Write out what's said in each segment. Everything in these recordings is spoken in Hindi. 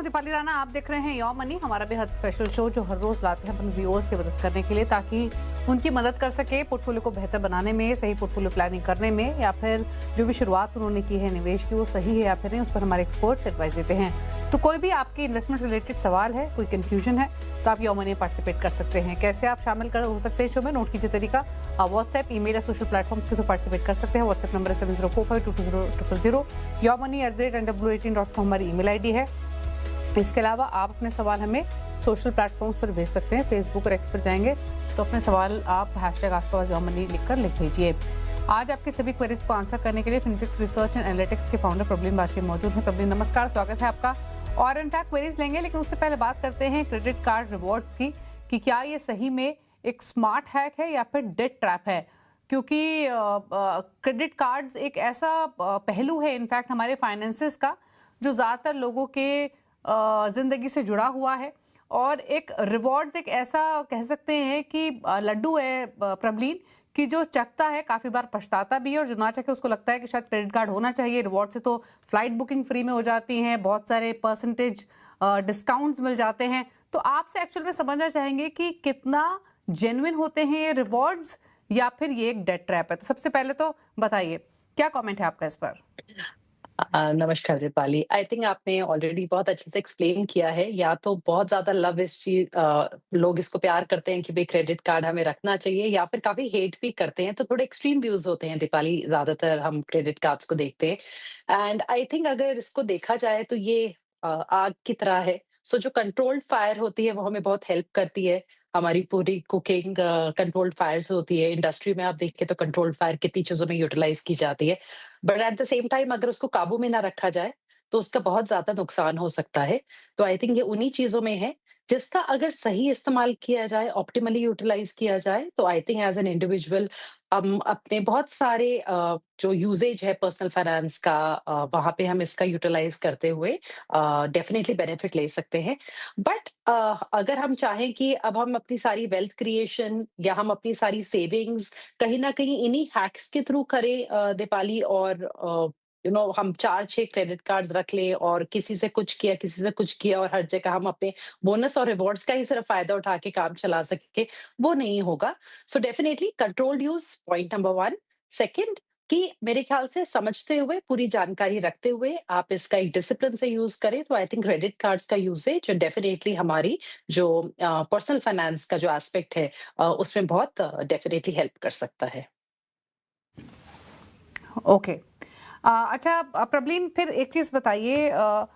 दीपाली राणा, आप देख रहे हैं योर मनी, हमारा बेहद स्पेशल शो जो हर रोज लाते हैं अपने व्यूअर्स की मदद करने के लिए, ताकि उनकी मदद कर सके पोर्टफोलियो को बेहतर बनाने में, सही पोर्टफोलियो प्लानिंग करने में, या फिर जो भी शुरुआत उन्होंने की है निवेश की वो सही है या फिर नहीं, उस पर हमारे एक्सपर्ट्स एडवाइस देते हैं। तो कोई भी आपके इन्वेस्टमेंट रिलेटेड सवाल है, कोई कंफ्यूजन है, तो आप योर मनी में पार्टिसिपेट कर सकते हैं। कैसे आप शामिल कर हो सकते हैं शो में, नोट कीजिए तरीका। आप व्हाट्सएप, ईमेल या सोशल प्लेटफॉर्म्स के थ्रू पार्टिसिपेट कर सकते हैं। व्हाट्सएप नंबर है 7045220000। yourmoney@ndw18.com हमारी ईमेल आईडी है। इसके अलावा आप अपने सवाल हमें सोशल प्लेटफॉर्म्स पर भेज सकते हैं। फेसबुक और एक्स पर जाएंगे तो अपने सवाल आप #AskAwazYourMoney लिखकर लिख भेजिए। आज आपके सभी क्वेरीज को आंसर करने के लिए फिनिक्स रिसर्च एंड एनालिटिक्स के फाउंडर प्रबलीन बाजपेयी मौजूद हैं। प्रबलीन, नमस्कार, स्वागत है आपका। और इनफैक्ट क्वेरीज लेंगे, लेकिन उससे पहले बात करते हैं क्रेडिट कार्ड रिवॉर्ड्स की, कि क्या ये सही में एक स्मार्ट हैक है या फिर डेट ट्रैप है। क्योंकि क्रेडिट कार्ड्स एक ऐसा पहलू है इनफैक्ट हमारे फाइनेंसेस का, जो ज़्यादातर लोगों के ज़िंदगी से जुड़ा हुआ है। और एक रिवॉर्ड्स एक ऐसा कह सकते हैं कि लड्डू है प्रबलीन, कि जो चखता है काफ़ी बार पछताता भी है, और जो ना चखे उसको लगता है कि शायद क्रेडिट कार्ड होना चाहिए। रिवॉर्ड से तो फ्लाइट बुकिंग फ्री में हो जाती हैं, बहुत सारे परसेंटेज डिस्काउंट्स मिल जाते हैं। तो आपसे एक्चुअल में समझना चाहेंगे कि कितना जेन्युइन होते हैं ये रिवॉर्ड्स, या फिर ये एक डेट ट्रैप है। तो सबसे पहले तो बताइए, क्या कमेंट है आपका इस पर? नमस्कार दीपाली। आई थिंक आपने ऑलरेडी बहुत अच्छे से एक्सप्लेन किया है। या तो बहुत ज़्यादा लव इस चीज़ लोग इसको प्यार करते हैं कि भई क्रेडिट कार्ड हमें रखना चाहिए, या फिर काफ़ी हेट भी करते हैं। तो थोड़े एक्सट्रीम व्यूज़ होते हैं दीपाली, ज़्यादातर हम क्रेडिट कार्ड्स को देखते हैं। एंड आई थिंक अगर इसको देखा जाए तो ये आग की तरह है। सो जो कंट्रोल्ड फायर होती है वो हमें बहुत हेल्प करती है। हमारी पूरी कुकिंग कंट्रोल्ड फायर्स होती है। इंडस्ट्री में आप देखें तो कंट्रोल्ड फायर कितनी चीज़ों में यूटिलाइज़ की जाती है। But at the same time अगर उसको काबू में ना रखा जाए, तो उसका बहुत ज़्यादा नुकसान हो सकता है। तो आई थिंक ये उन्हीं चीज़ों में है, जिसका अगर सही इस्तेमाल किया जाए, ऑप्टिमली यूटिलाइज़ किया जाए, तो I think as an individual हम अपने बहुत सारे जो यूसेज है पर्सनल फाइनेंस का, वहाँ पे हम इसका यूटिलाइज़ करते हुए डेफिनिटली बेनिफिट ले सकते हैं। बट अगर हम चाहें कि अब हम अपनी सारी वेल्थ क्रिएशन या हम अपनी सारी सेविंग्स कहीं न कहीं इन्हीं हैक्स के थ्रू करें दीपाली, और हम 4-6 क्रेडिट कार्ड्स रख लें और किसी से कुछ किया, किसी से कुछ किया, और हर जगह हम अपने बोनस और रिवॉर्ड्स का ही सिर्फ फ़ायदा उठा के काम चला सकें, वो नहीं होगा। So definitely controlled use point number 1। Second, कि मेरे ख्याल से समझते हुए, पूरी जानकारी रखते हुए आप इसका एक डिसिप्लिन से यूज़ करें, तो आई थिंक क्रेडिट कार्ड्स का यूसेज डेफिनिटली हमारी जो पर्सनल फाइनेंस का जो एस्पेक्ट है उसमें बहुत डेफिनिटली हेल्प कर सकता है। ओके। अच्छा, प्रबलीन, फिर एक चीज़ बताइए, अ,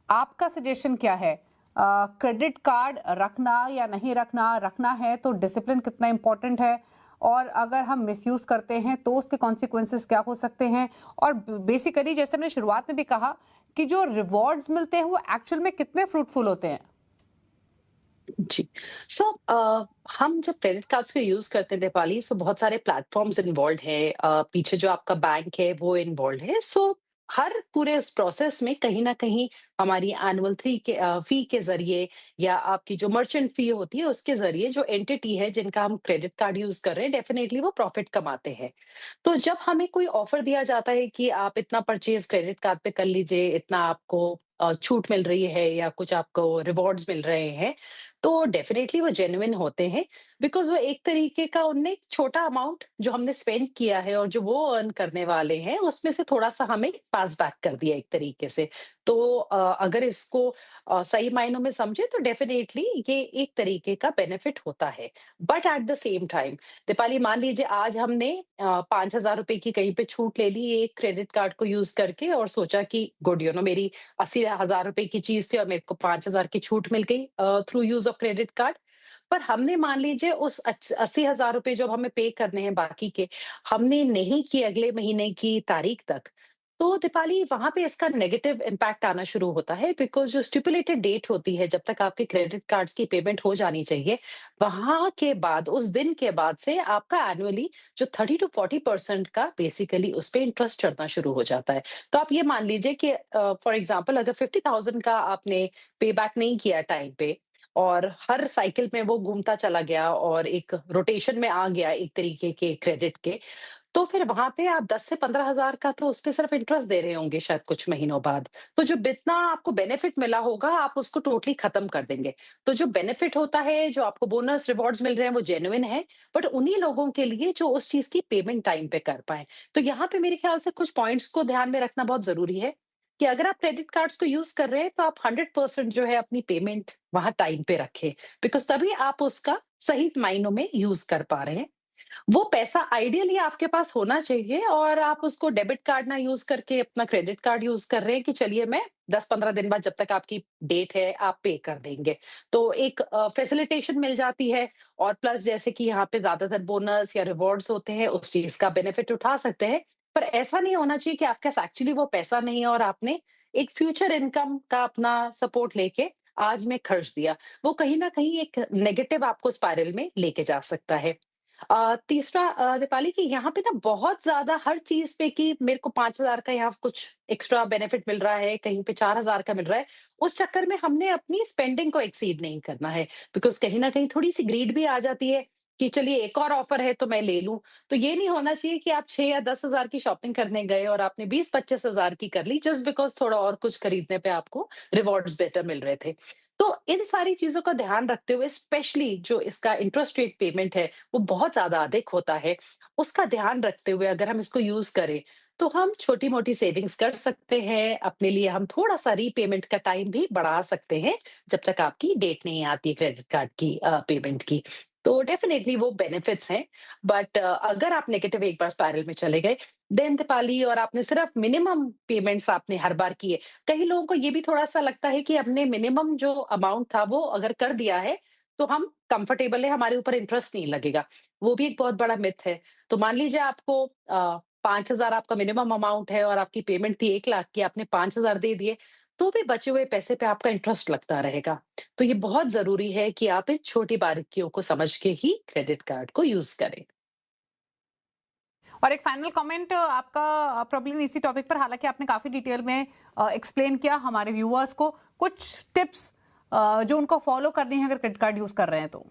आपका सजेशन क्या है? क्रेडिट कार्ड रखना या नहीं रखना? रखना है तो डिसिप्लिन कितना इम्पोर्टेंट है, और अगर हम मिसयूज़ करते हैं तो उसके कॉन्सिक्वेंसेस क्या हो सकते हैं? और बेसिकली जैसे मैंने शुरुआत में भी कहा कि जो रिवॉर्ड्स मिलते हैं वो एक्चुअल में कितने फ्रूटफुल होते हैं? जी। सो हम जब क्रेडिट कार्ड्स को यूज़ करते हैं दीपाली, सो बहुत सारे प्लेटफ़ॉर्म्स इन्वॉल्व्ड हैं, पीछे जो आपका बैंक है वो इन्वॉल्व्ड है। सो हर पूरे उस प्रोसेस में कहीं न कहीं हमारी एनुअल फ़ी के ज़रिए, या आपकी जो मर्चेंट फ़ी होती है उसके ज़रिए, जो एंटिटी है जिनका हम क्रेडिट कार्ड यूज़ कर रहे हैं, डेफ़िनिटली वो प्रॉफ़िट कमाते हैं। तो जब हमें कोई ऑफ़र दिया जाता है कि आप इतना परचेज़ क्रेडिट कार्ड पे कर लीजिए, इतना आपको छूट मिल रही है या कुछ आपको रिवॉर्ड्स मिल रहे हैं, तो डेफ़िनेटली वो जेन्युइन होते हैं, बिकॉज़ वो एक तरीके का उनने एक छोटा अमाउंट जो हमने स्पेंड किया है और जो वो अर्न करने वाले हैं, उसमें से थोड़ा-सा हमें पास बैक कर दिया एक तरीके से। तो अगर इसको सही मायनों में समझे तो डेफ़िनेटली ये एक तरीके का बेनिफिट होता है। But at the same time Deepali, मान लीजिए आज हमने ₹5000 की कहीं पे छूट ले ली एक क्रेडिट कार्ड को यूज़ करके, और सोचा कि गुड, मेरी ₹80,000 की चीज़ थी और मेरे को 5,000 की छूट मिल गई through use of credit card. पर हमने मान लीजिए उस ₹80,000 जब हमें पे करने हैं बाकी के, हमने नहीं किए अगले महीने की तारीख तक, तो दीपाली वहाँ पे इसका नेगेटिव इम्पैक्ट आना शुरू होता है, बिकॉज़ जो स्टिपुलेटेड डेट होती है जब तक आपके क्रेडिट कार्ड्स की पेमेंट हो जानी चाहिए, वहाँ के बाद उस दिन के बाद से आपका एनुअली जो 30 टू 40% का बेसिकली उस पे इंटरेस्ट चढ़ना शुरू हो जाता है। तो आप ये मान लीजिए कि फॉर एग्ज़ाम्पल अगर 50,000 का आपने पे बैक नहीं किया टाइम पे, और हर साइकिल में वो घूमता चला गया और एक रोटेशन में आ गया एक तरीके के क्रेडिट के, तो फिर वहाँ पे आप 10 से 15,000 का तो उसपे सिर्फ इंटरेस्ट दे रहे होंगे शायद कुछ महीनों बाद। तो जो जितना आपको बेनिफिट मिला होगा, आप उसको टोटली खत्म कर देंगे। तो जो बेनिफिट होता है, जो आपको बोनस, रिवॉर्ड्स मिल रहे हैं, वो जेन्युइन है, बट उन्हीं लोगों के लिए जो उस चीज़ की पेमेंट टाइम पे कर पाएँ। तो यहाँ पे मेरे ख्याल से कुछ पॉइंट्स को ध्यान में रखना बहुत ज़रूरी है, कि अगर आप क्रेडिट कार्ड्स को यूज़ कर रहे हैं, तो आप 100% जो है अपनी पेमेंट वहाँ टाइम पे रखें, बिकॉज़ तभी आप उसका सही मायनों में यूज़ कर पा रहे हैं। वो पैसा आइडियली आपके पास होना चाहिए और आप उसको डेबिट कार्ड ना यूज़ करके अपना क्रेडिट कार्ड यूज़ कर रहे हैं कि चलिए मैं 10-15 दिन बाद जब तक आपकी डेट है, आप पे कर देंगे। तो एक फैसिलिटेशन मिल जाती है और प्लस जैसे कि यहाँ पे ज़्यादातर बोनस या रिवॉर्ड्स होते हैं, उस चीज़ का बेनिफिट उठा सकते हैं। पर ऐसा नहीं होना चाहिए कि आपके पास एक्चुअली वो पैसा नहीं है और आपने एक फ्यूचर इनकम का अपना सपोर्ट लेके आज में खर्च दिया। वो कहीं न कहीं एक नेगेटिव आपको स्पाइरल में लेके जा सकता है। तीसरा दीपाली कि यहाँ पे ना बहुत ज़्यादा हर चीज़ पे कि मेरे को 5,000 का यहाँ कुछ एक्स्ट्रा बेनिफिट मिल रहा है, कहीं पे 4,000 का मिल रहा है। उस चक्कर में हमने अपनी स्पेंडिंग को एक्सीड नहीं करना है, बिकॉज़ कहीं न कहीं थोड़ी-सी ग्रीड भी आ जाती है कि चलिए एक और ऑफर है तो मैं ले लूँ। तो ये नहीं होना चाहिए कि आप 6 या 10,000 की शॉपिंग करने गए और आपने 20-25,000 की कर ली जस्ट बिकॉज़ थोड़ा और कुछ खरीदने पे आपको रिवॉर्ड्स बेटर मिल रहे थे। तो इन सारी चीज़ों का ध्यान रखते हुए स्पेशली जो इसका इंटरेस्ट रेट पेमेंट है, वो बहुत ज़्यादा अधिक होता है। उसका ध्यान रखते हुए अगर हम इसको यूज़ करें, तो हम छोटी-मोटी सेविंग्स कर सकते हैं। अपने लिए हम थोड़ा-सा रीपेमेंट का टाइम भी बढ़ा सकते हैं, जब तक आपकी डेट नहीं आती क्रेडिट कार्ड की पेमेंट की। तो डेफिनिटली वो बेनिफिट्स हैं, बट अगर आप नेगेटिव एक बार स्पाइरल में चले गए, देन दीपाली और आपने सिर्फ मिनिमम पेमेंट्स आपने हर बार किए। कई लोगों को ये भी थोड़ा-सा लगता है कि हमने मिनिमम जो अमाउंट था वो अगर कर दिया है, तो हम कंफर्टेबल है, हमारे ऊपर इंटरेस्ट नहीं लगेगा। वो भी एक बहुत बड़ा मिथ है। तो मान लीजिए आपको 5,000 आपका मिनिमम अमाउंट है और आपकी पेमेंट थी 1,00,000 की, आपने 5,000 दे दिए, तो भी बचे हुए पैसे पे आपका इंटरेस्ट लगता रहेगा। तो ये बहुत ज़रूरी है कि आप इन छोटी बारीकियों को समझ के ही क्रेडिट कार्ड को यूज़ करें। और एक फाइनल कमेंट आपका प्रॉब्लम इसी टॉपिक पर, हालाँकि आपने काफ़ी डिटेल में एक्सप्लेन किया हमारे व्यूअर्स को। कुछ टिप्स जो उनको फॉलो करनी है अगर क्रेडिट कार्ड यूज़ कर रहे हैं तो?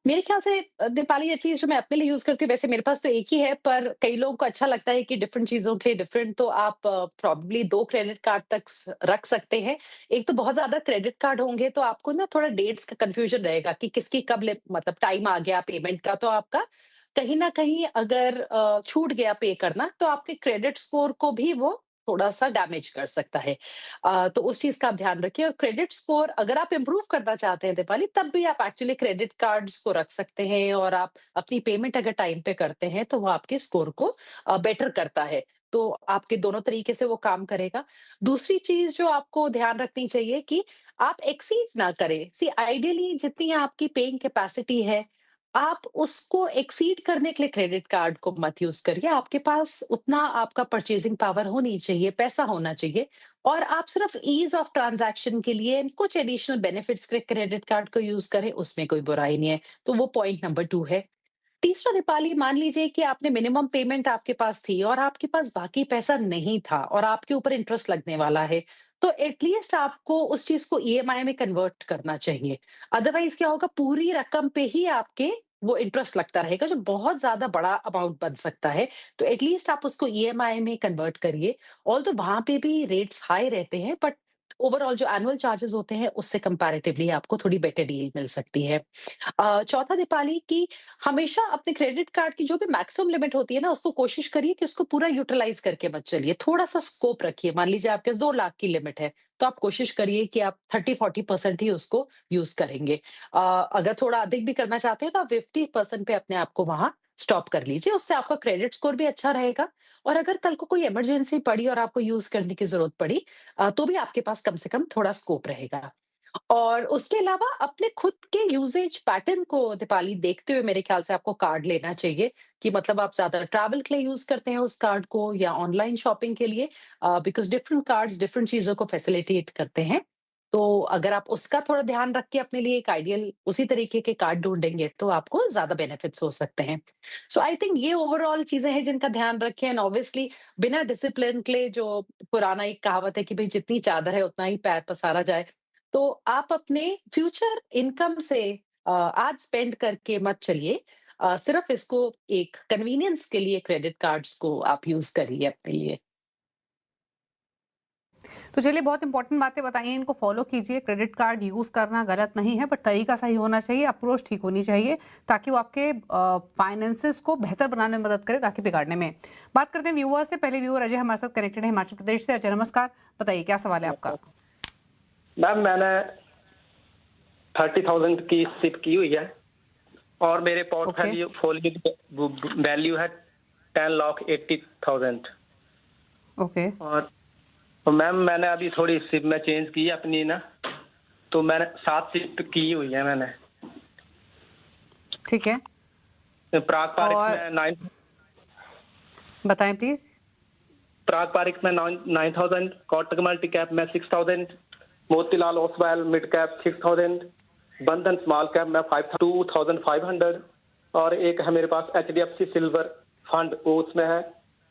मेरे ख्याल से दीपाली एटलीस्ट जो मैं अपने लिए यूज़ करती हूँ, वैसे मेरे पास तो एक ही है, पर कई लोगों को अच्छा लगता है कि डिफरेंट चीज़ों के डिफरेंट, तो आप प्रोबेबली 2 क्रेडिट कार्ड तक रख सकते हैं। एक तो बहुत ज़्यादा क्रेडिट कार्ड होंगे तो आपको ना थोड़ा डेट्स का कन्फ्यूजन रहेगा कि किसकी कब मतलब टाइम आ गया पेमेंट का, तो आपका कहीं न कहीं अगर छूट गया पे करना, तो आपके क्रेडिट स्कोर को भी वो थोड़ा-सा डैमेज कर सकता है। तो उस चीज़ का आप ध्यान रखिए और क्रेडिट स्कोर अगर आप इम्प्रूव करना चाहते हैं दीपाली, तब भी आप एक्चुअली क्रेडिट कार्ड्स को रख सकते हैं और आप अपनी पेमेंट अगर टाइम पे करते हैं, तो वो आपके स्कोर को बेटर करता है। तो आपके दोनों तरीके से वो काम करेगा। दूसरी चीज़ जो आपको ध्यान रखनी चाहिए कि आप एक्सीड ना करें। सी आइडियली जितनी आपकी पेइंग कैपेसिटी है, आप उसको एक्सीड करने के लिए क्रेडिट कार्ड को मत यूज़ करिए। आपके पास उतना आपका परचेज़िंग पावर होनी चाहिए, पैसा होना चाहिए और आप सिर्फ ईज़ ऑफ ट्रांज़ैक्शन के लिए कुछ एडिशनल बेनिफिट्स के क्रेडिट कार्ड को यूज़ करें, उसमें कोई बुराई नहीं है। तो वो पॉइंट नंबर 2 है। तीसरा दीपाली, मान लीजिए कि आपने मिनिमम पेमेंट आपके पास थी और आपके पास बाकी पैसा नहीं था और आपके ऊपर इंटरेस्ट लगने वाला है, तो एटलीस्ट आपको उस चीज़ को ईएमआई में कन्वर्ट करना चाहिए। अदरवाइज़ क्या होगा, पूरी रकम पे ही आपके वो इंटरेस्ट लगता रहेगा, जो बहुत ज़्यादा बड़ा अमाउंट बन सकता है। तो एटलीस्ट आप उसको ईएमआई में कन्वर्ट करिए। ऑल्दो वहाँ पे भी रेट्स हाई रहते हैं, बट ओवरऑल जो एनुअल चार्जेज़ होते हैं, उससे कंपैरेटिवली आपको थोड़ी बेटर डील मिल सकती है। चौथा दीपाली कि हमेशा अपने क्रेडिट कार्ड की जो भी मैक्सिमम लिमिट होती है ना, उसको कोशिश करिए कि उसको पूरा यूटिलाइज़ करके मत चलिए। थोड़ा-सा स्कोप रखिए। मान लीजिए आपके पास 2 लाख की लिमिट है, तो आप कोशिश करिए कि आप 30-40% ही उसको यूज़ करेंगे। अगर थोड़ा अधिक भी करना चाहते हैं, तो आप 50% पे अपने आप को वहाँ स्टॉप कर लीजिए। उससे आपका क्रेडिट स्कोर भी अच्छा रहेगा और अगर कल को कोई इमरजेंसी पड़ी और आपको यूज़ करने की ज़रूरत पड़ी तो भी आपके पास कम से कम थोड़ा स्कोप रहेगा। और उसके अलावा अपने खुद के यूसेज पैटर्न को दीपाली देखते हुए मेरे ख्याल से आपको कार्ड लेना चाहिए कि मतलब आप ज़्यादा ट्रैवल के लिए यूज़ करते हैं उस कार्ड को या ऑनलाइन शॉपिंग के लिए बिकॉज़ डिफरेंट कार्ड्स डिफरेंट चीज़ों को फैसिलिटेट करते हैं। तो अगर आप उसका थोड़ा ध्यान रख के अपने लिए एक आइडियल उसी तरीके के कार्ड ढूँढेंगे तो आपको ज़्यादा बेनिफिट्स हो सकते हैं। सो आई थिंक ये ओवरऑल चीज़ें हैं जिनका ध्यान रखें एंड ऑब्वियसली बिना डिसिप्लिन के जो पुराना एक कहावत है कि भई जितनी चादर है उतना ही पैर पसारा जाए। तो आप अपने फ्यूचर इनकम से आज स्पेंड करके मत चलिए। सिर्फ इसको एक कन्वीनियंस के लिए क्रेडिट कार्ड्स को आप यूज करिए अपने लिए। तो चलिए, बहुत इंपॉर्टेंट बातें बताइए, इनको फॉलो कीजिए। क्रेडिट कार्ड यूज करना गलत नहीं है, बट तरीका सही होना चाहिए, अप्रोच ठीक होनी चाहिए, ताकि वो आपके फाइनेंसेस को बेहतर बनाने में मदद करे, ताकि बिगाड़ने में। बात करते हैं व्यूअर से। पहले व्यूअर अजय हमारे साथ कनेक्टेड है हिमाचल प्रदेश से। अजय नमस्कार, बताइए क्या सवाल है आपका। मैम मैंने 30,000 की सिप की हुई है और मेरे पोर्टफोलियो की वैल्यू है 10,80,000। ओके। और तो मैम मैंने अभी थोड़ी सिप में चेंज की है अपनी ना, तो मैंने 7 सिप की हुई है मैंने। ठीक है, प्राग पारिक और में 9, बताएं प्लीज। प्राग पारिक में 9,000, कोटक मल्टी कैप में 6,000, मोतीलाल ओसवाल मिड कैप 6,000, बंधन स्मॉल कैप में 2,500 और एक है मेरे पास HDFC सिल्वर फंड, वो उसमें है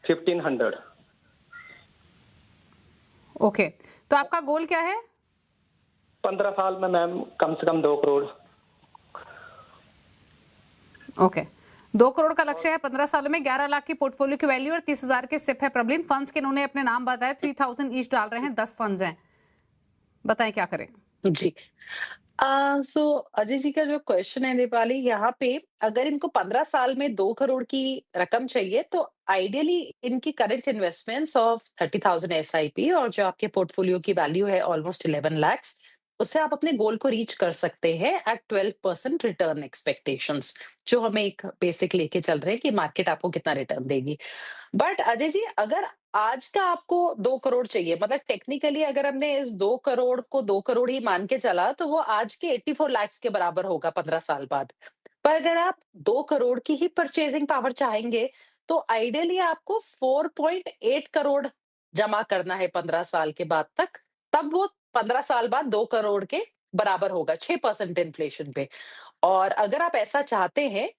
1,500। ओके, तो आपका गोल क्या है? 15 साल में मैम कम से कम 2 करोड़। ओके, 2 करोड़ का लक्ष्य है 15 सालों में। 11 लाख की पोर्टफोलियो की वैल्यू और 30,000 के सिप है। प्रबलिन फंड्स के इन्होंने अपने नाम बताए, 3,000 ईच डाल रहे हैं, 10 फंड्स हैं। बताएं क्या करें। जी। सो अजय जी का जो क्वेश्चन है नेपाली, यहाँ पे अगर इनको 15 साल में 2 करोड़ की रकम चाहिए तो आइडियली इनकी करंट इन्वेस्टमेंट्स ऑफ 30,000 एसआईपी और जो आपके पोर्टफोलियो की वैल्यू है ऑलमोस्ट 11 lakhs, उससे आप अपने गोल को रीच कर सकते हैं एट 12% रिटर्न एक्सपेक्टेशंस, जो हमें एक बेसिक लेके चल रहे हैं कि मार्केट आपको कितना रिटर्न देगी। बट अजय जी, अगर आज का आपको 2 करोड़ चाहिए, मतलब टेक्निकली अगर हमने इस 2 करोड़ को 2 करोड़ ही मान के चला तो वो आज के 84 lakhs के बराबर होगा 15 साल बाद। पर अगर आप 2 करोड़ की ही परचेजिंग पावर चाहेंगे तो आइडियली आपको 4.8 करोड़ जमा करना है 15 साल के बाद तक, तब वो 15 साल बाद 2 करोड़ के बराबर होगा 6% इन्फ्लेशन पे। और अगर आप ऐसा चाहते हैं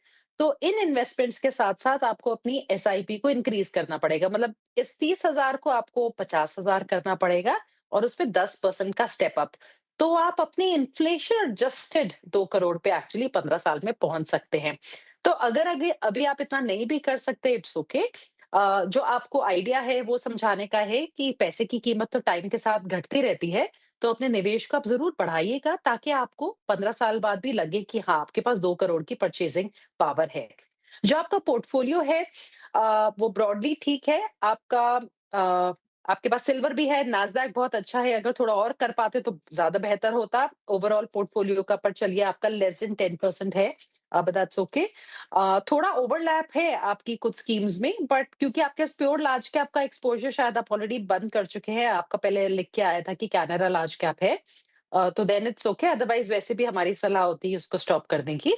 तो इन इन्वेस्टमेंट्स के साथ-साथ आपको अपनी एसआईपी को इंक्रीज करना पड़ेगा। मतलब इस 30,000 को आपको 50,000 करना पड़ेगा और उसपे 10% का स्टेप अप। तो आप अपनी इन्फ्लेशन एडजस्टेड 2 करोड़ पे एक्चुअली 15 साल में पहुँच सकते हैं। तो अगर अगे अभी आप इतना नहीं भी कर सकते, इट्स ओके। जो आपको आइडिया है वो समझाने का है कि पैसे की कीमत तो टाइम के साथ घटती रहती है, तो अपने निवेश को आप ज़रूर बढ़ाइएगा ताकि आपको 15 साल बाद भी लगे कि हाँ, आपके पास 2 करोड़ की परचेजिंग पावर है। जो आपका पोर्टफोलियो है वो ब्रॉडली ठीक है। आपके पास सिल्वर भी है, नाज़डैक बहुत अच्छा है, अगर थोड़ा और कर पाते तो ज़्यादा बेहतर होता। ओवरऑल पोर्टफोलियो का पर चलिए आपका लेस देन 10% है, बट दैट्स ओके। थोड़ा ओवरलैप है आपकी कुछ स्कीम्स में, बट क्योंकि आपके पास प्योर लार्ज कैप का एक्सपोज़र शायद आप ऑलरेडी बंद कर चुके हैं, आपका पहले लिख के आया था कि कैनारा लार्ज कैप है। तो देन इट्स ओके, अदरवाइज़ वैसे भी हमारी सलाह होती है उसको स्टॉप करने की।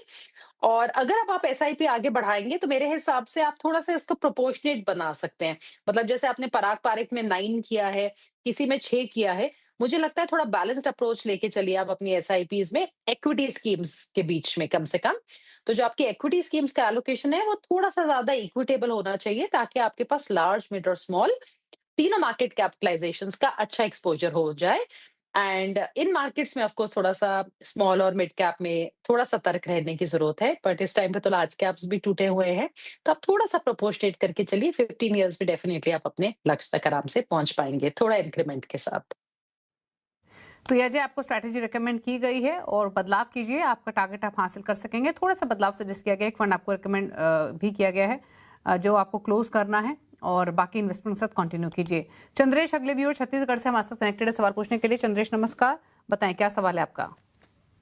और अगर अब आप एसआईपी आगे बढ़ाएँगे तो मेरे हिसाब से आप थोड़ा-सा इसको प्रोपोर्शनेट बना सकते हैं। मतलब जैसे आपने पराग पारिक में 9 किया है, किसी में 6 किया है, मुझे लगता है थोड़ा बैलेंस्ड अप्रोच लेके चलिए आप अपनी एसआईपीज़ में इक्विटी स्कीम्स के बीच में कम से कम। तो जो आपकी इक्विटी स्कीम्स का एलोकेशन है वो थोड़ा-सा ज़्यादा इक्विटेबल होना चाहिए ताकि आपके पास लार्ज, मिड और स्मॉल तीनों मार्केट कैपिटलाइजेशंस का अच्छा एक्सपोज़र हो जाए। एंड इन मार्केट्स में ऑफ कोर्स थोड़ा-सा स्मॉल और मिड कैप में थोड़ा सतर्क रहने की ज़रूरत है, बट इस टाइम पे तो लार्ज कैप्स भी टूटे हुए हैं, तो आप थोड़ा-सा प्रोपोर्शनेट करके चलिए, 15 इयर्स में डेफिनिटली आप अपने लक्ष्य तक आराम से पहुँच पाएँगे, थोड़ा इंक्रीमेंट के साथ। तो ये अजय, आपको स्ट्रैटेजी रिकमेंड की गई है और बदलाव कीजिए, आपका टारगेट आप हासिल कर सकेंगे। थोड़ा सा बदलाव सजेस्ट किया गया, एक फंड आपको रिकमेंड भी किया गया है जो आपको क्लोज करना है, और बाकी इन्वेस्टमेंट के साथ कंटिन्यू कीजिए। चंद्रेश अगले व्यूअर छत्तीसगढ़ से हमारे साथ कनेक्टेड है सवाल पूछने के लिए। चंद्रेश नमस्कार, बताएं क्या सवाल है आपका।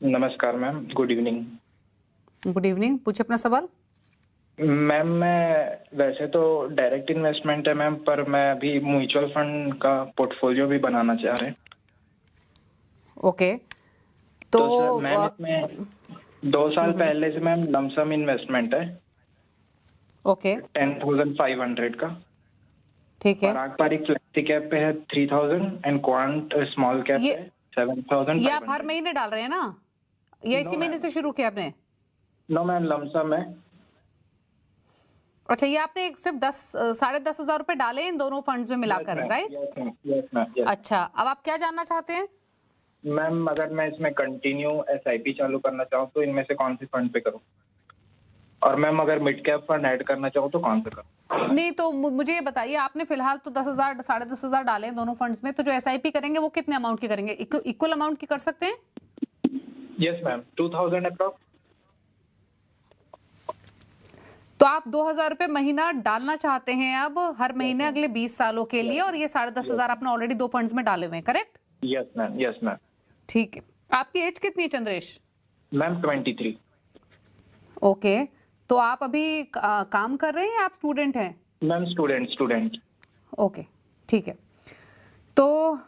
नमस्कार ma'am, good evening. Good evening, पूछे अपना सवाल। मैम मैं वैसे तो डायरेक्ट इन्वेस्टमेंट है मैम, पर मैं अभी म्यूचुअल फंड का पोर्टफोलियो भी बनाना चाह रहे हैं। ओके, तो सर मैम इसमें 2 साल पहले से मैम लमसम इन्वेस्टमेंट है। ओके, 10,500 का। ठीक है। पराग पारिक फ्लेक्सी कैप पे है 3,000 एंड क्वांट स्मॉल कैप पे 7,000। ये आप हर महीने डाल रहे हैं ना, या इसी महीने से शुरू किया आपने? नो मैम, लमसम है। अच्छा, ये आपने सिर्फ 10,500 रुपए डाले इन दोनों फंड्स में मिलाकर, राइट? Yes ma'am. अच्छा, अब आप क्या जानना चाहते हैं? मैम अगर मैं इसमें कंटिन्यू एसआईपी चालू करना चाहूँ तो इनमें से कौन सी फंड पे करूँ? और मैम अगर मिड कैप फंड ऐड करना चाहूँ तो कौन सा करूँ? नहीं तो मुझे ये बताइए, आपने फिलहाल तो 10,000 10,500 डाले हैं दोनों फंड्स में, तो जो एसआईपी करेंगे वो कितने अमाउंट की करेंगे? इक्वल अमाउंट की कर सकते हैं? Yes ma'am, 2000 approx. तो आप 2,000 रुपए महीना डालना चाहते हैं अब हर महीने अगले 20 सालों के लिए, और ये 10,500 आपने ऑलरेडी 2 फंड्स में डाले हुए हैं, correct? Yes ma'am, yes ma'am. ठीक है। आपकी एज कितनी है चंद्रेश? मैम 23। ओके, तो आप अभी काम कर रहे हैं या आप स्टूडेंट हैं? Ma'am student. ओके, ठीक है। तो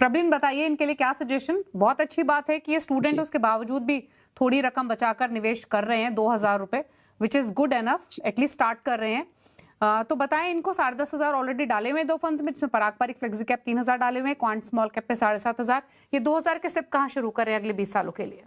प्रवीण बताइए इनके लिए क्या सजेशन? बहुत अच्छी बात है कि ये स्टूडेंट उसके बावजूद भी थोड़ी रकम बचाकर निवेश कर रहे हैं, 2,000 रुपए, which is good enough, at least start कर रहे हैं। तो बताएं इनको 10,500 ऑलरेडी डाले हुए हैं 2 फंड्स में, जिसमें पराग पारिक फ्लेक्सी कैप 3,000 डाले हुए हैं, क्वांट स्मॉल कैप पे 7,500। ये 2,000 के सिप कहाँ शुरू करें अगले 20 सालों के लिए?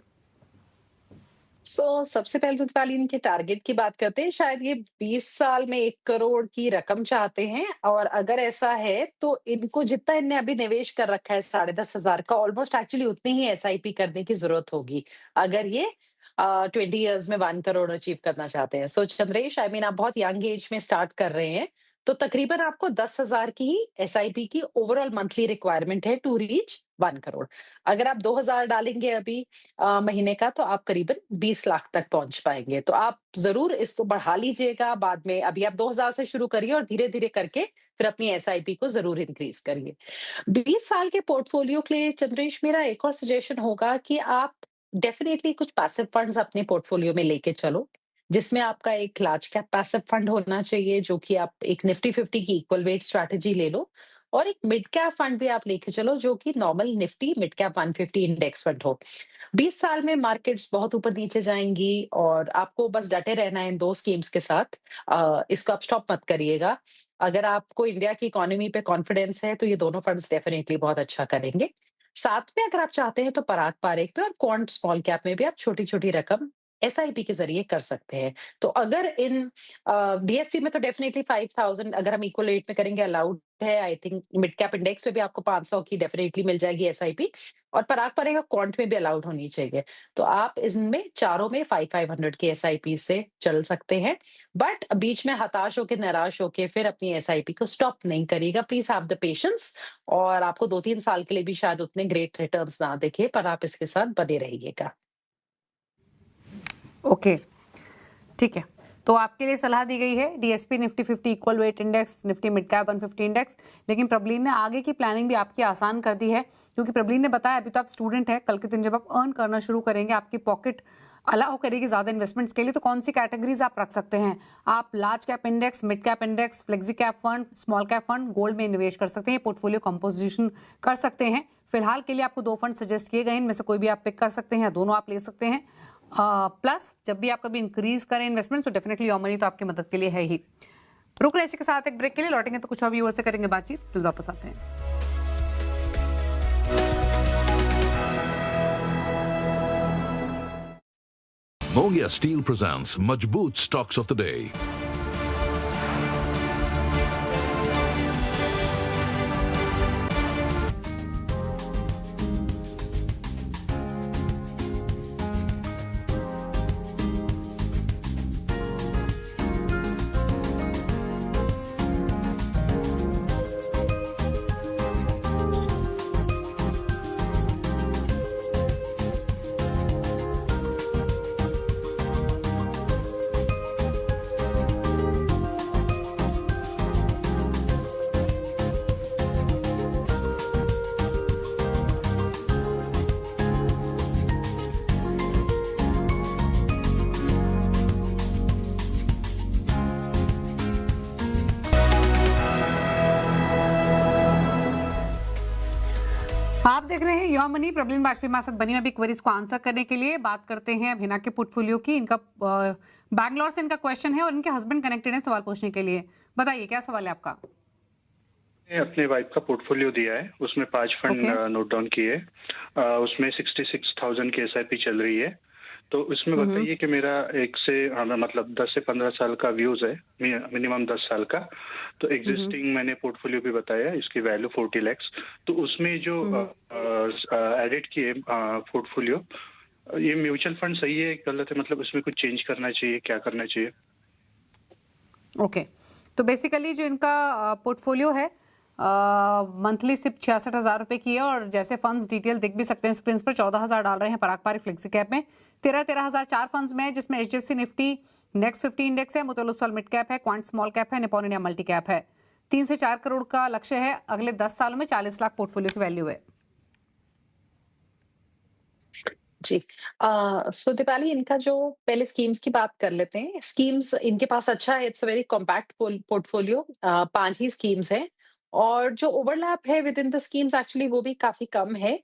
सबसे पहले तो दिवाली इनके टारगेट की बात करते हैं। शायद ये 20 साल में 1 करोड़ की रकम चाहते हैं, और अगर ऐसा है तो इनको जितना इनने अभी निवेश कर रखा है 10,500 का, ऑलमोस्ट एक्चुअली उतनी ही एसआईपी करने की जरूरत होगी अगर ये 20 इयर्स में 1 करोड़ अचीव करना चाहते हैं। सो चंद्रेश, आई मीन आप बहुत यंग एज में स्टार्ट कर रहे हैं, तो तकरीबन आपको 10,000 की ही एसआईपी की ओवरऑल मंथली रिक्वायरमेंट है टू रीच 1 करोड़। अगर आप 2,000 डालेंगे अभी महीने का, तो आप करीबन 20 लाख तक पहुंच पाएंगे। तो आप जरूर इसको बढ़ा लीजिएगा बाद में। अभी आप 2,000 से शुरू करिए और धीरे धीरे करके फिर अपनी एसआईपी को जरूर इंक्रीज करिए। 20 साल के पोर्टफोलियो के लिए चंद्रेश, मेरा एक और सजेशन होगा कि आप डेफिनेटली कुछ पैसिव फंड्स अपने पोर्टफोलियो में लेके चलो, जिसमें आपका एक लार्ज कैप पैसिव फंड होना चाहिए, जो कि आप एक निफ्टी 50 की इक्वल वेट स्ट्रैटेजी ले लो, और एक मिड कैप फंड भी आप लेके चलो, जो कि normal Nifty mid cap 150 index fund हो। 20 साल में मार्केट्स बहुत ऊपर नीचे जाएंगी, और आपको बस डटे रहना है इन 2 स्कीम्स के साथ। इसको आप स्टॉप मत करिएगा। अगर आपको इंडिया की इकोनॉमी पे कॉन्फिडेंस है, तो ये दोनों फंड्स डेफिनेटली बहुत अच्छा करेंगे। साथ में अगर आप चाहते हैं तो पराग पारेख पे और क्वांट स्मॉल कैप में भी आप छोटी-छोटी रकम एसआईपी के ज़रिए कर सकते हैं। तो अगर इन डीएसपी में तो डेफिनिटली 5,000 अगर हम इक्वल वेट में करेंगे अलाउड है। I think mid cap index में भी आपको 500 की डेफिनिटली मिल जाएगी एसआईपी, और पराग पारेख और क्वांट में भी अलाउड होनी चाहिए। तो आप इसमें चारों में 500 की एसआईपी से चल सकते हैं। बट बीच में हताश होके, निराश होके फिर अपनी एसआईपी को स्टॉप नहीं करिएगा। प्लीज हैव द पेशेंस, और आपको 2-3 साल के लिए भी शायद उतने ग्रेट रिटर्न्स ना दिखे, पर आप इसके साथ बने रहिएगा। ओके, ठीक है। तो आपके लिए सलाह दी गई है DSP Nifty 50 equal weight index, Nifty mid cap 150 index. लेकिन प्रबलीन ने आगे की प्लानिंग भी आपकी आसान कर दी है, क्योंकि प्रबलीन ने बताया अभी तो आप स्टूडेंट है, कल के दिन जब आप अर्न करना शुरू करेंगे, आपकी पॉकेट अलाउ करेगी ज़्यादा इन्वेस्टमेंट्स के लिए, तो कौन सी कैटेगरीज आप रख सकते हैं? आप large cap index, mid cap index, flexi cap fund, small cap fund, gold में निवेश कर सकते हैं, पोर्टफोलियो कंपोजिशन कर सकते हैं। फिलहाल के लिए आपको 2 फंड सजेस्ट किए गए हैं, इनमें से कोई भी आप पिक कर सकते हैं या दोनों आप ले सकते हैं। प्लस जब भी आप कभी इंक्रीज करें इन्वेस्टमेंट, तो डेफिनेटली योर मनी तो आपकी मदद के लिए है ही। रुक रहे इसी के साथ एक ब्रेक के लिए, लौटेंगे तो कुछ और व्यूअर से करेंगे बातचीत, फिर वापस आते हैं। Mongia Steel presents Majboot Stocks of the Day. आप देख रहे हैं योर मनी, प्रबलीन वाजपेयी हमारे साथ बनी हुई अभी क्वेरीज को आंसर करने के लिए। बात करते हैं अब हिना के पोर्टफोलियो की। इनका बैंगलोर से इनका क्वेश्चन है और इनके हस्बैंड कनेक्टेड है सवाल पूछने के लिए। बताइए क्या सवाल है आपका? अपने वाइफ का पोर्टफोलियो दिया है, उसमें 5 फंड नोट डाउन किए। उसमें 66,000 की एसआईपी चल रही है। तो उसमें बताइए कि मेरा मतलब 10 से 15 साल का व्यूज है, मिनिमम 10 साल का। तो एग्जिस्टिंग मैंने पोर्टफोलियो भी बताया, इसकी वैल्यू 40 लाख। तो उसमें जो एडिट किए पोर्टफोलियो, ये म्यूचुअल फंड सही है गलत है, मतलब उसमें कुछ चेंज करना चाहिए, क्या करना चाहिए? ओके, तो बेसिकली जो इनका पोर्टफोलियो है मंथली सिर्फ 66,000 रुपए की है, और जैसे फंड्स डिटेल देख भी सकते हैं स्क्रीन पर, 14,000 डाल रहे हैं पारंपरिक फ्लेक्सी कैप में, 13,000 चार फंड्स में है, जिसमें एचडीएफसी निफ्टी नेक्स्ट 50 इंडेक्स है, मुतुल ओसवाल मिड कैप है, क्वांट स्मॉल कैप है, निप्पॉन इंडिया मल्टी कैप है। 3 से 4 करोड़ का लक्ष्य है, अगले 10 सालों में 40 लाख पोर्टफोलियो की वैल्यू है। जी। सो दीपाली, इनका जो पहले स्कीम्स की बात कर लेते हैं। स्कीम्स इनके पास अच्छा है, it's a very compact portfolio. 5 he schemes हैं और जो ओवरलैप है with in the schemes actually वो भी काफ़ी कम है।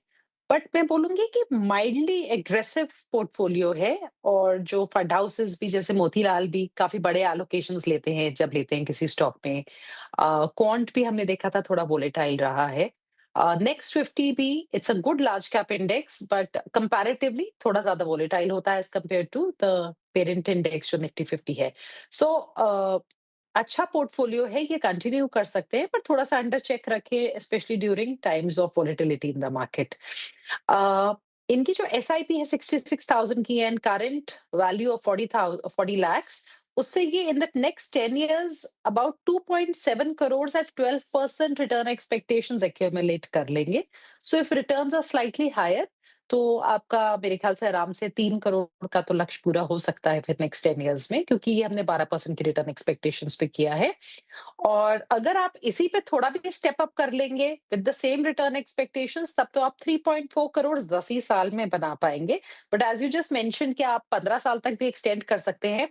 बट मैं बोलूँगी कि माइल्डली एग्रेसिव पोर्टफोलियो है, और जो फंड हाउसेस भी जैसे मोतीलाल भी काफ़ी बड़े एलोकेशंस लेते हैं जब लेते हैं किसी स्टॉक में। क्वांट भी हमने देखा था थोड़ा वोलेटाइल रहा है। नेक्स्ट 50 भी it's a good large cap index, but comparatively थोड़ा ज्यादा वोलेटाइल होता है as compare to the parent index जो निफ्टी 50 है। सो अच्छा पोर्टफोलियो है, ये कंटिन्यू कर सकते हैं, पर थोड़ा सा अंडर चेक रखें, specially during times of volatility in the market. इनकी जो एसआईपी है 66,000 की and current value of 40 lakhs, उससे ये in the next 10 years about 2.7 crore at 12% return expectations accumulate कर लेंगे। So if returns are slightly higher, तो आपका मेरे ख्याल से आराम से 3 करोड़ का तो लक्ष्य पूरा हो सकता है फिर नेक्स्ट 10 years में, क्योंकि ये हमने 12% की रिटर्न एक्सपेक्टेशंस पे किया है। और अगर आप इसी पे थोड़ा भी स्टेप अप कर लेंगे with the same return expectations, तब तो आप 3.4 करोड़ 10 ही साल में बना पाएंगे। But as you just mention कि आप 15 साल तक भी एक्सटेंड कर सकते हैं,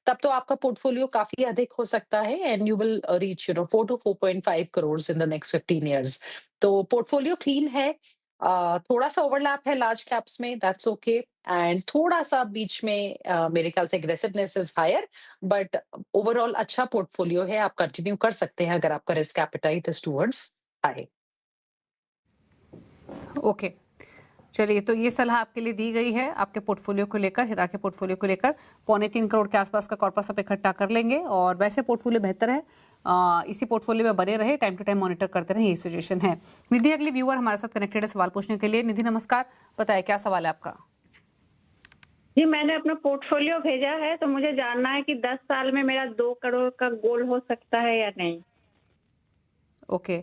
तब तो आपका पोर्टफोलियो काफी अधिक हो सकता है, and you will reach 4 to 4.5 crore in the next 15 years। तो पोर्टफोलियो क्लीन है। थोड़ा सा ओवरलैप है लार्ज कैप्स में, दैट्स ओके, एंड थोड़ा सा बीच में मेरे ख्याल से aggressiveness is higher, but overall अच्छा पोर्टफोलियो है, आप कंटिन्यू कर सकते हैं अगर आपका risk appetite is towards high. Okay, चलिए, तो ये सलाह आपके लिए दी गई है आपके पोर्टफोलियो को लेकर, हीरा के पोर्टफोलियो को लेकर। 2.25 करोड़ के आसपास का कॉर्पस आप इकट्ठा कर लेंगे, और वैसे पोर्टफोलियो बेहतर है, इसी पोर्टफोलियो में बने रहे, टाइम टू टाइम मॉनिटर करते रहे, यही सजेशन है। निधि अगली व्यूअर हमारे साथ कनेक्टेड है सवाल पूछने के लिए। निधि नमस्कार, बताइए क्या सवाल है आपका? जी, मैंने अपना पोर्टफोलियो भेजा है, तो मुझे जानना है कि 10 साल में मेरा 2 करोड़ का गोल हो सकता है या नहीं। ओके,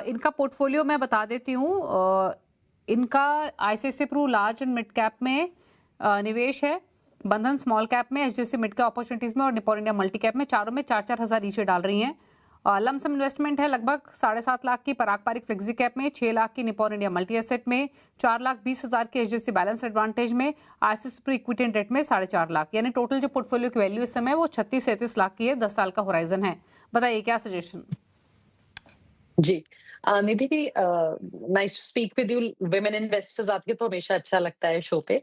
इनका पोर्टफोलियो मैं बता देती हूँ। इनका ICICI Pru large and mid cap में निवेश है, बंधन स्मॉल कैप में, एचडीएफसी मिड कैप अपॉर्चुनिटीज में, और निप्पॉन इंडिया मल्टी कैप में। चारों में 4-4 हज़ार नीचे डाल रही हैं। लमसम इन्वेस्टमेंट है लगभग 7.5 लाख की पारंपरिक फ्लेक्सी कैप में, 6 लाख की निप्पॉन इंडिया मल्टी एसेट में, 4,20,000 की एचडीएफसी बैलेंस एडवांटेज में, ICICI Pru equity and debt में 4.5 लाख। यानी टोटल जो पोर्टफोलियो की वैल्यू इस समय वो 36-37 लाख की है। 10 साल का होराइजन है। बताइए क्या सजेशन? जी। निधि भी nice to speak with you. Women investors आती है तो हमेशा अच्छा लगता है शो पे।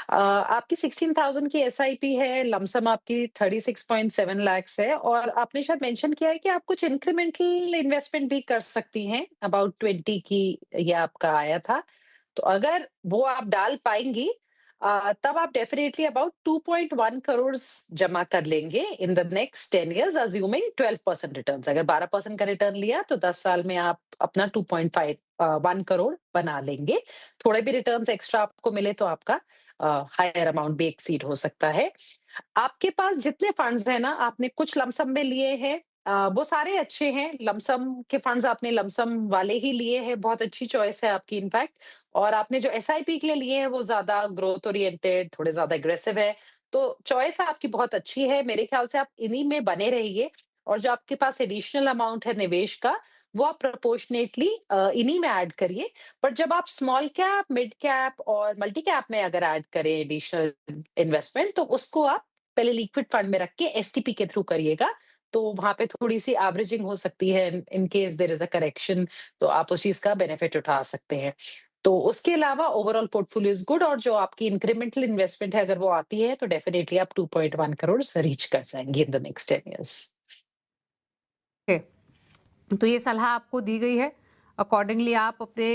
आपकी 16,000 की एसआईपी है, लमसम आपकी 36.7 lakhs है, और आपने शायद मेंशन किया है कि आप कुछ इंक्रीमेंटल इन्वेस्टमेंट भी कर सकती हैं, अबाउट 20 की ये आपका आया था। तो अगर वो आप डाल पाएंगी, तब आप डेफिनेटली अबाउट 2.1 करोड़ जमा कर लेंगे इन the next 10 years, assuming 12% return. अगर 12% का रिटर्न लिया तो 10 साल में आप अपना 2.1 करोड़ बना लेंगे। थोड़े भी रिटर्न्स एक्स्ट्रा आपको मिले तो आपका हायर अमाउंट भी एक्सीड हो सकता है। आपके पास जितने फंड्स हैं ना, आपने कुछ लमसम में लिए हैं, वो सारे अच्छे हैं। लमसम के फंड्स आपने लमसम वाले ही लिए हैं, बहुत अच्छी चॉइस है आपकी इनफैक्ट। और आपने जो एसआईपी के लिए लिए हैं वो ज्यादा ग्रोथ ओरिएंटेड, थोड़े ज्यादा एग्रेसिव है, तो चॉइस आपकी बहुत अच्छी है। मेरे ख्याल से आप इन्हीं में बने रहिए, और जो आपके पास एडिशनल अमाउंट है निवेश का, वो आप प्रोपोर्शनेटली इन्हीं में ऐड करिए। पर जब आप स्मॉल कैप, मिड कैप और मल्टी कैप में अगर ऐड करें एडिशनल इन्वेस्टमेंट, तो उसको आप पहले लिक्विड फंड में रख के एसटीपी के थ्रू करिएगा, तो वहां पे थोड़ी सी एवरेजिंग हो सकती है। In case there is a correction, तो आप उस चीज का बेनिफिट उठा सकते हैं। तो उसके अलावा ओवरऑल पोर्टफोलियो इज गुड, और जो आपकी इंक्रीमेंटल इन्वेस्टमेंट है अगर वो आती है, तो डेफिनेटली आप 2.1 करोड़ रीच कर जाएंगे इन द नेक्स्ट 10 years। तो ये सलाह आपको दी गई है, अकॉर्डिंगली आप अपने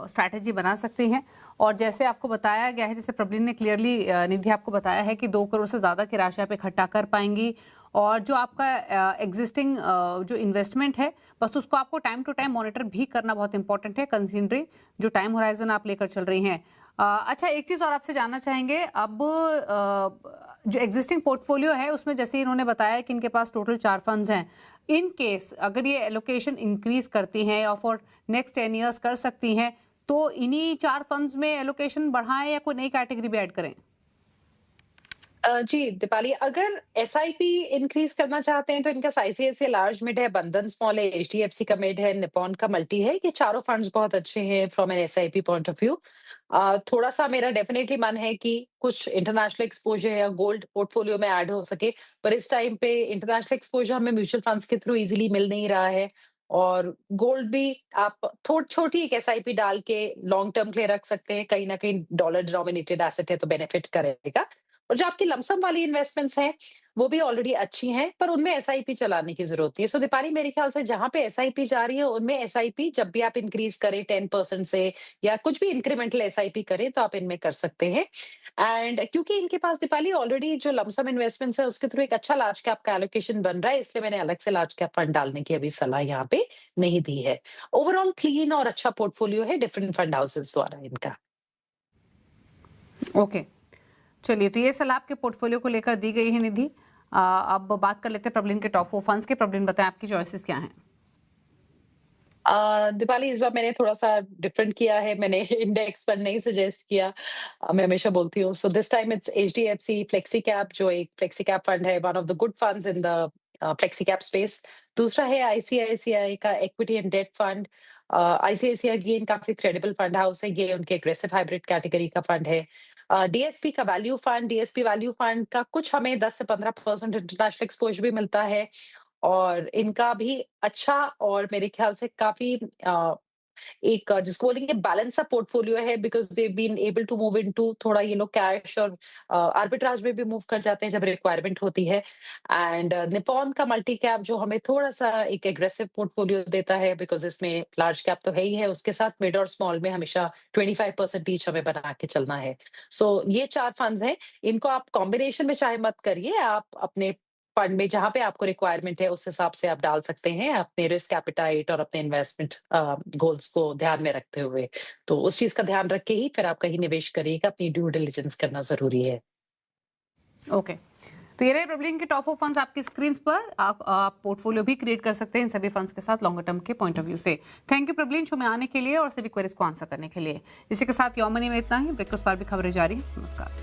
स्ट्रैटेजी बना सकते हैं। और जैसे आपको बताया गया है, जैसे प्रबलीन ने क्लियरली निधि आपको बताया है कि 2 करोड़ से ज़्यादा की राशि आप इकट्ठा कर पाएंगी, और जो आपका एग्जिस्टिंग जो इन्वेस्टमेंट है, बस उसको आपको टाइम टू टाइम मॉनिटर भी करना बहुत इंपॉर्टेंट है, कंसिडरिंग जो टाइम होराइजन आप लेकर चल रही हैं। अच्छा, एक चीज़ और आपसे जानना चाहेंगे, अब जो एग्जिस्टिंग पोर्टफोलियो है उसमें जैसे इन्होंने बताया कि इनके पास टोटल 4 फंड्स हैं। इन केस अगर ये एलोकेशन इंक्रीज करती हैं और फॉर नेक्स्ट 10 इयर्स कर सकती हैं, तो इन्हीं 4 फंड्स में एलोकेशन बढ़ाएं या कोई नई कैटेगरी भी ऐड करें? जी दीपाली, अगर एसआईपी इंक्रीज करना चाहते हैं तो इनका आईसीआईसीआई लार्ज मिड है, बंधन स्मॉल है, एचडीएफसी का मिड है, निपॉन का मल्टी है। ये चारों फंड्स बहुत अच्छे हैं from an SIP point of view. थोड़ा सा मेरा डेफिनेटली मन है कि कुछ इंटरनेशनल एक्सपोजर या गोल्ड पोर्टफोलियो में ऐड हो सके, पर इस टाइम पे इंटरनेशनल एक्सपोजर हमें म्यूचुअल फंड्स के थ्रू इजीली मिल नहीं रहा है। और गोल्ड भी आप छोटी एक एसआईपी डाल के लॉन्ग टर्म के लिए रख सकते हैं, कहीं ना कहीं डॉलर डिनोमिनेटेड एसेट है तो बेनिफिट करेगा। और जो आपकी लमसम वाली इन्वेस्टमेंट्स हैं, वो भी ऑलरेडी अच्छी हैं, पर उनमें एसआईपी चलाने की जरूरत है। सो दीपाली, मेरे ख्याल से जहां पे एसआईपी जा रही है उनमें एसआईपी जब भी आप इंक्रीज करें 10% से या कुछ भी इंक्रीमेंटल एसआईपी करें तो आप इनमें कर सकते हैं। एंड क्योंकि इनके पास दीपाली ऑलरेडी जो लमसम इन्वेस्टमेंट्स है उसके थ्रू एक अच्छा लार्ज कैप का एलोकेशन बन रहा है, इसलिए मैंने अलग से लार्ज कैप फंड डालने की अभी सलाह यहाँ पे नहीं दी है। ओवरऑल क्लीन और अच्छा पोर्टफोलियो है डिफरेंट फंड हाउसेस द्वारा इनका। ओके, चलिए, तो ये सलाह आपके पोर्टफोलियो को लेकर दी गई है निधि। अब बात कर लेते हैं प्रबलिन के टॉप 4 फंड्स के। प्रबलिन, बताएं आपकी चॉइसेस क्या हैं? दीपाली, इस बार मैंने थोड़ा सा डिफरेंट किया है, मैंने इंडेक्स फंड नहीं सजेस्ट किया। मैं हमेशा बोलती हूँ, so this time it's HDFC flexi cap, जो एक फ्लेक्सी कैप फंड है, one of the good funds in the flexi cap space. दूसरा है आईसीआईसीआई का equity and debt fund. ICICI again काफी क्रेडिबल फंड हाउस है, ये उनके एग्रेसिव हाइब्रिड कैटेगरी का फंड है। डीएसपी का value fund, DSP value fund का कुछ हमें 10 से 15% इंटरनेशनल एक्सपोजर भी मिलता है, और इनका भी अच्छा और मेरे ख्याल से काफी एक जिसको बोलेंगे बैलेंस सा पोर्टफोलियो है, because they been able to move into थोड़ा ये लोग कैश और आर्बिट्राज में भी मूव कर जाते हैं जब रिक्वायरमेंट होती है। एंड निपॉन का मल्टी कैप जो हमें थोड़ा सा एक एग्रेसिव पोर्टफोलियो देता है, बिकॉज इसमें लार्ज कैप तो है ही है, उसके साथ मिड और स्मॉल में हमेशा 25% ईच हमें बना के चलना है। सो ये 4 फंड्स हैं, इनको आप कॉम्बिनेशन में चाहे मत करिए, आप अपने फंड में जहां पे आपको रिक्वायरमेंट है उस हिसाब से आप डाल सकते हैं, अपने रिस्क एपिटाइट और अपने इन्वेस्टमेंट गोल्स को ध्यान में रखते हुए। तो उस चीज का ध्यान रख के ही फिर आप कहीं निवेश करिएगा, अपनी ड्यू डिलिजेंस करना जरूरी है। ओके, तो ये रहे प्रबलिन के टॉप 4 फंड्स आपकी स्क्रीन पर। आप पोर्टफोलियो भी क्रिएट कर सकते हैं इन सभी फंड्स के साथ लॉन्गर टर्म के पॉइंट ऑफ व्यू से। थैंक यू प्रबलिन, शो में आने के लिए और सभी क्वेरीज को आंसर करने के लिए। इसी के साथ योर मनी में इतना ही। ब्रेकफास्ट पर भी खबरें जारी। नमस्कार।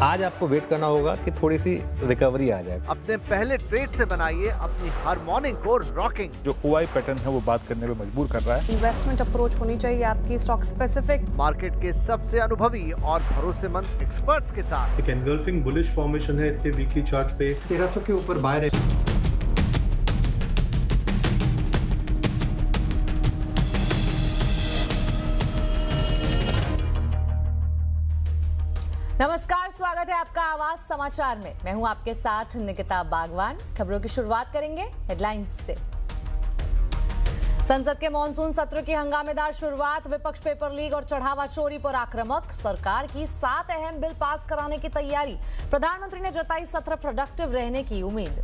आज आपको वेट करना होगा कि थोड़ी सी रिकवरी आ जाए। अपने पहले ट्रेड से बनाइए अपनी हर मॉर्निंग को रॉकिंग। जो हुआई पैटर्न है वो बात करने पे मजबूर कर रहा है। इन्वेस्टमेंट अप्रोच होनी चाहिए आपकी स्टॉक स्पेसिफिक, मार्केट के सबसे अनुभवी और भरोसेमंद एक्सपर्ट्स के साथ। एक एनगल्फिंग बुलिश फॉर्मेशन है इसके वीकली चार्ट पे 1300 के ऊपर बाय है। नमस्कार, स्वागत है आपका आवाज समाचार में। मैं हूं आपके साथ निकिता बागवान। खबरों की शुरुआत करेंगे हेडलाइंस से। संसद के मॉनसून सत्र की हंगामेदार शुरुआत, विपक्ष पेपर लीक और चढ़ावा चोरी पर आक्रामक। सरकार की 7 अहम बिल पास कराने की तैयारी। प्रधानमंत्री ने जताई सत्र प्रोडक्टिव रहने की उम्मीद।